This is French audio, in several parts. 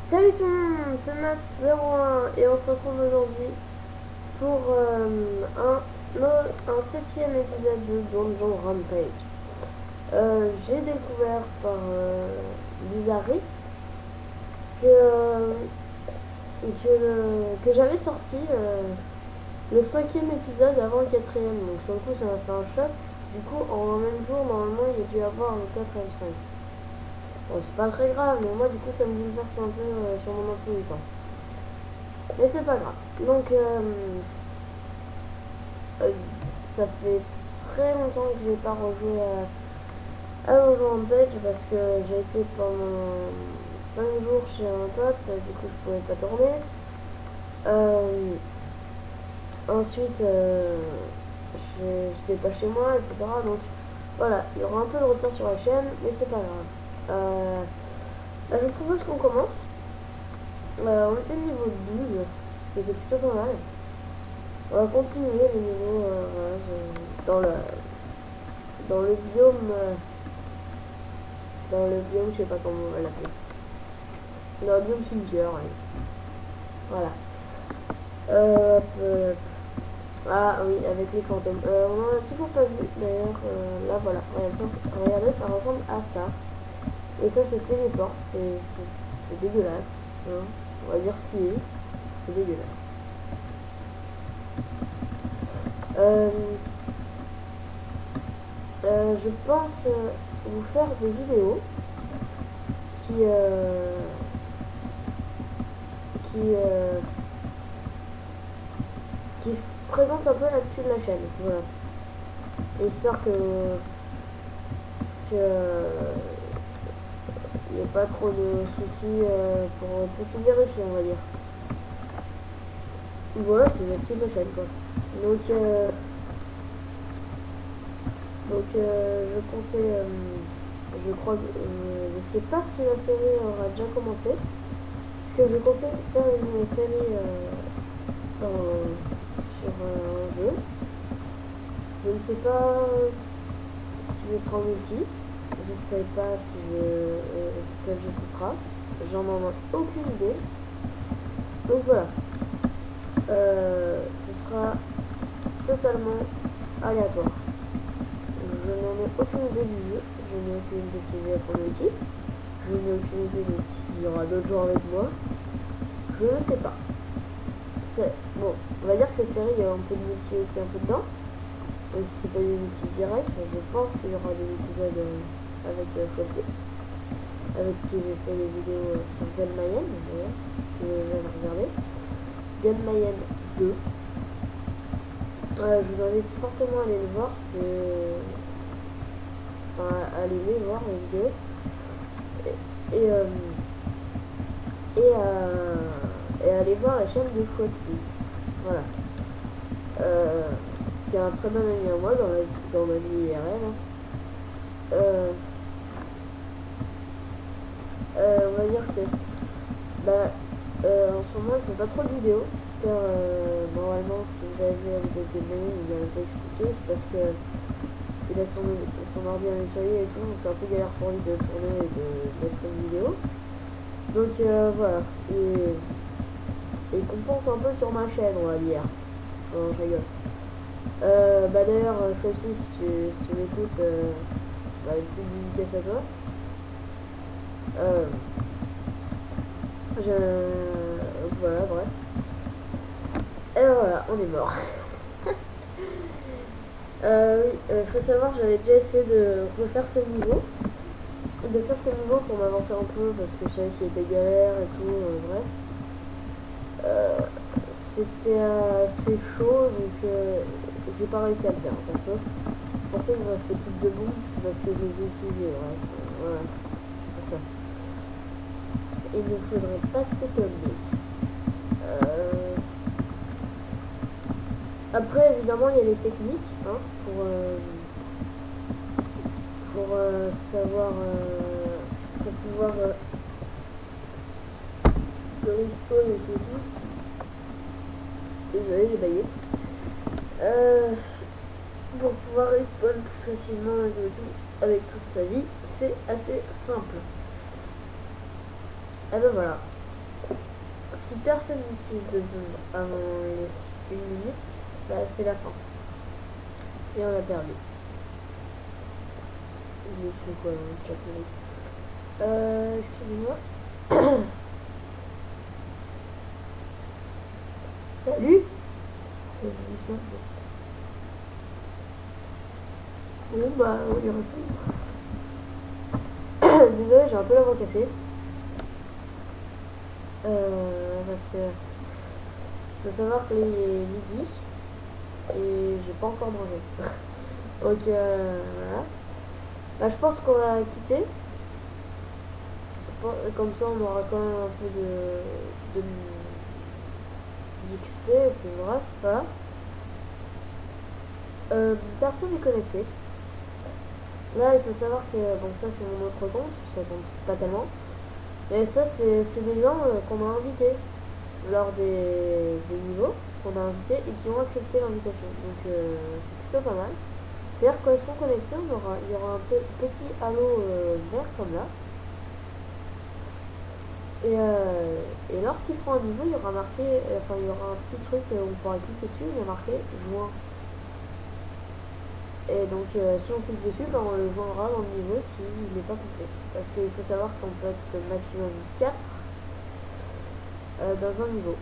Salut tout le monde, c'est Matt01 et on se retrouve aujourd'hui pour un septième épisode de Donjon Rampage. J'ai découvert par Bizarrerie que, que j'avais sorti le cinquième épisode avant le quatrième, donc sur le coup ça m'a fait un choc. Du coup en un même jour normalement il y a dû avoir le 4 et le 5. Bon, c'est pas très grave, mais moi du coup ça me bouleverse un peu sur mon emploi du temps. Mais c'est pas grave. Donc, euh, ça fait très longtemps que j'ai pas rejoué à Donjon Rampage parce que j'ai été pendant 5 jours chez un pote, du coup je pouvais pas tourner. Ensuite, j'étais pas chez moi, etc. Donc voilà, il y aura un peu de retard sur la chaîne, mais c'est pas grave. Là, je vous propose qu'on commence. On était niveau 12, ce qui était plutôt pas mal. On va continuer les niveaux voilà, dans le biome. Dans le biome, je sais pas comment on va l'appeler. Dans le biome cimetière, allez. Voilà. Ah oui, avec les fantômes. On en a toujours pas vu d'ailleurs. Là voilà. Regardez, ça ressemble à ça. Et ça, c'est téléporte. C'est dégueulasse. Hein. On va dire ce qui est. C'est dégueulasse. Je pense vous faire des vidéos qui qui, euh, qui présente un peu l'actu de la chaîne, voilà. Histoire que il n'y ait pas trop de soucis pour tout vérifier, on va dire. Voilà, c'est l'actu de la chaîne, quoi. Donc, je comptais, je crois, je sais pas si la série aura déjà commencé, parce que je comptais faire une série sur un jeu. Je ne sais pas si je serai en multi. Je ne sais pas si quel jeu ce sera. J'en ai aucune idée. Donc voilà. Ce sera totalement aléatoire. Je n'en ai aucune idée du jeu. Je n'ai aucune idée si je vais être en multi. Je n'ai aucune idée de s'il y aura d'autres gens avec moi. Je ne sais pas. Bon, on va dire que cette série, il y a un peu de multi aussi un peu dedans. Même si c'est pas des multi direct, je pense qu'il y aura des épisodes avec Chelsea, avec qui j'ai fait des vidéos sur Gunmayen, d'ailleurs, si vous avez regardé. Gunmayen 2. Je vous invite fortement à aller le voir, enfin, à aller les voir les vidéos. Et aller voir la chaîne de Chouepsy. Voilà. Qui est un très bon ami à moi dans ma vie IRL. On va dire que en ce moment il fait pas trop de vidéos car normalement si vous avez vu la vidéo de Benjamin il a un peu expliqué, c'est parce que il a son ordi à nettoyer et tout, donc c'est un peu galère pour lui de tourner et de mettre une vidéo. Donc voilà, il compense un peu sur ma chaîne, on va dire. Non, je rigole. D'ailleurs, Chelsea, si tu m'écoutes, une petite dédicace à toi. Voilà, bref. Et voilà, on est mort. Oui, faut savoir, j'avais déjà essayé de refaire ce niveau. De faire ce niveau pour m'avancer un peu parce que je savais qu'il était galère et tout, bref. C'était assez chaud donc j'ai pas réussi à le faire perso. C'est pour ça qu'il me restait plus de bombes, c'est parce que je les ai utilisées le reste. Voilà, c'est pour ça. Il ne faudrait pas s'étonner. Après évidemment il y a les techniques hein, pour savoir pour pouvoir se respawn et tout. Désolé, j'ai baillé. Pour pouvoir respawn plus facilement et tout, avec toute sa vie, c'est assez simple. Et ben voilà. si personne n'utilise de bombe avant une minute, bah c'est la fin. Et on a perdu. Il est fait quoi dans le chat? Excusez-moi. Salut. Bon bah on y retourne. Désolé, j'ai un peu la voix cassée. Parce que faut savoir que il est midi et j'ai pas encore mangé. Donc voilà. Bah, je pense qu'on va quitter. Comme ça on aura quand même un peu d'XP et puis bref, voilà. Personne n'est connecté. Là il faut savoir que bon ça c'est mon autre compte, ça compte pas tellement. Mais ça c'est des gens qu'on a invités lors des niveaux qu'on a invités et qui ont accepté l'invitation. Donc c'est plutôt pas mal. C'est-à-dire quand ils seront connectés, il y aura un petit halo vert comme là. Et lorsqu'ils feront un niveau, il y aura marqué, il y aura un petit truc où on pourra cliquer dessus, il y a marqué joint. Et donc si on clique dessus, ben, on le joindra dans le niveau s'il n'est pas complet. Parce qu'il faut savoir qu'on peut être maximum 4 dans un niveau.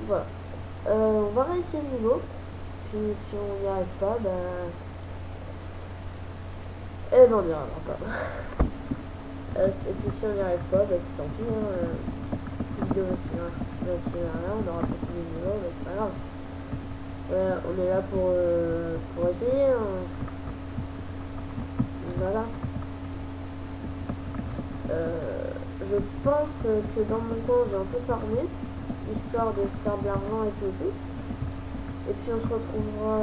Voilà. On va réessayer le niveau. Puis si on n'y arrive pas, ben... Eh ben on n'y arrivera pas. Et puis si on n'y arrive pas, ben c'est tant pis. Vidéo si rien, on aura pas tous les niveaux, mais c'est pas grave. On est là pour essayer. Hein. Voilà. Je pense que dans mon coin j'ai un peu farmé, histoire de se faire de l'argent et tout. Et puis on se retrouvera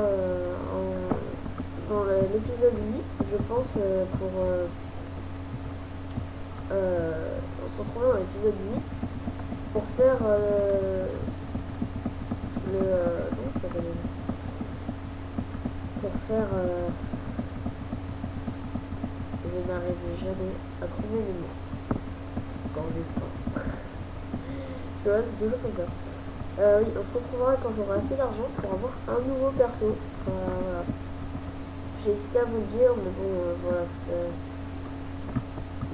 dans l'épisode 8, je pense, on se retrouvera dans l'épisode 8 pour faire comment ça s'appelle, pour faire je n'arrive jamais à trouver les mots quand j'ai faim. Tu vois, c'est toujours comme ça. Oui, on se retrouvera quand j'aurai assez d'argent pour avoir un nouveau perso. Ce sera, voilà. J'ai hésité à vous le dire, mais bon, voilà.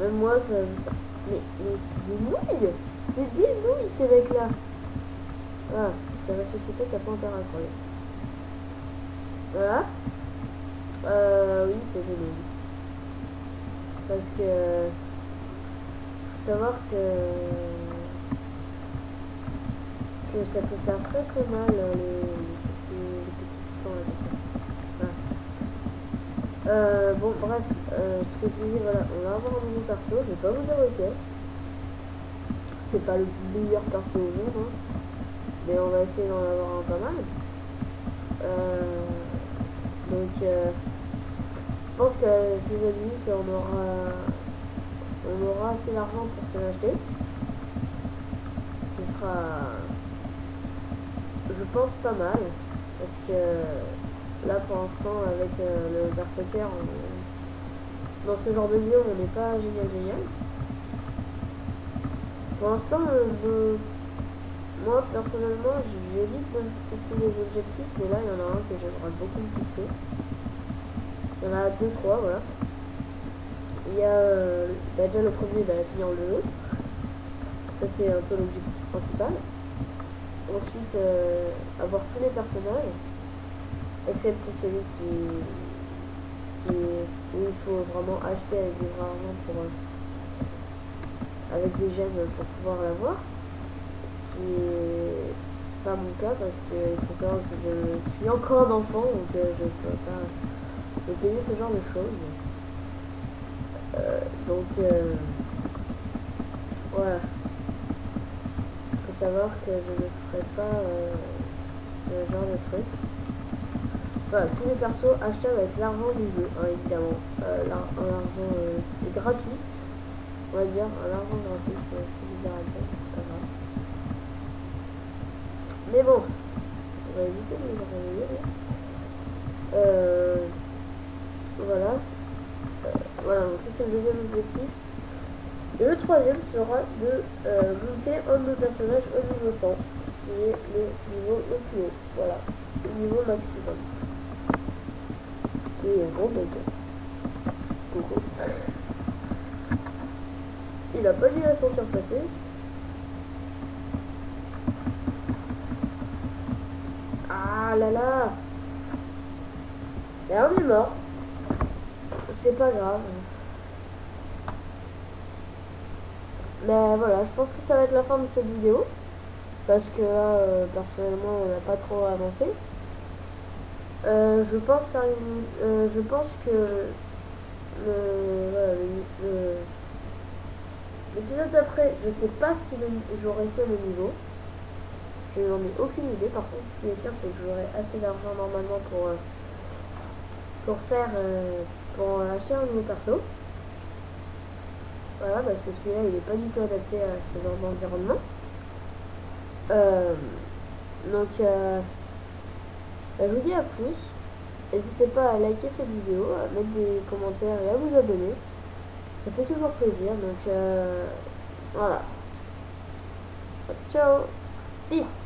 Même moi, ça... Mais c'est des nouilles. C'est des nouilles, ces mecs-là. Voilà, c'est la société qui a pas intérêt à croire. Voilà. Oui, c'est des nouilles. Parce que... faut savoir que ça peut faire très mal les petits temps là. Voilà. Bon bref, ce que je disais, voilà, on va avoir un nouveau perso, je vais pas vous dire lequel. C'est pas le meilleur perso au monde, hein, mais on va essayer d'en avoir un pas mal. Donc je pense que l'épisode 8 on aura assez d'argent pour se l'acheter. Ce sera, je pense, pas mal, parce que là pour l'instant avec le berserker dans ce genre de vidéo on n'est pas génial. Pour l'instant moi personnellement j'évite de me fixer des objectifs, mais là il y en a un que j'aimerais beaucoup me fixer. Il y en a 2-3, voilà. Il y a déjà le premier, finir le jeu. Ça c'est un peu l'objectif principal. Ensuite avoir tous les personnages, excepté celui où il faut vraiment acheter avec du vrai argent avec des gemmes pour pouvoir l'avoir. Ce qui est pas mon cas parce qu'il faut savoir que je suis encore un enfant, donc je ne peux pas me payer ce genre de choses. Voilà. Il faut savoir que je ne ferai pas ce genre de truc. Voilà, tous les persos achetés avec l'argent du jeu, hein, évidemment. Un argent gratuit, on va dire, un argent gratuit, c'est bizarre à dire, mais c'est pas grave. Mais bon, on va éviter de les réveiller. Voilà. Voilà, donc ça c'est le deuxième objectif. Et le troisième sera de monter un de nos personnages au niveau 100, ce qui est le niveau le plus haut. Voilà, le niveau maximum. Et un gros bug. Coucou. Il a pas dû la sentir passer. Ah là là. Et on est mort. C'est pas grave. Mais voilà, je pense que ça va être la fin de cette vidéo. Parce que là, personnellement, on n'a pas trop avancé. Je pense faire je pense que voilà, l'épisode d'après, je sais pas si j'aurais fait le niveau. Je n'en ai aucune idée. Par contre, ce qui est sûr, c'est que j'aurai assez d'argent normalement pour faire pour acheter un nouveau perso. Voilà, parce que celui-là, il est pas du tout adapté à ce genre d'environnement. Je vous dis à plus. N'hésitez pas à liker cette vidéo, à mettre des commentaires et à vous abonner. Ça fait toujours plaisir. Donc voilà. Ciao. Peace.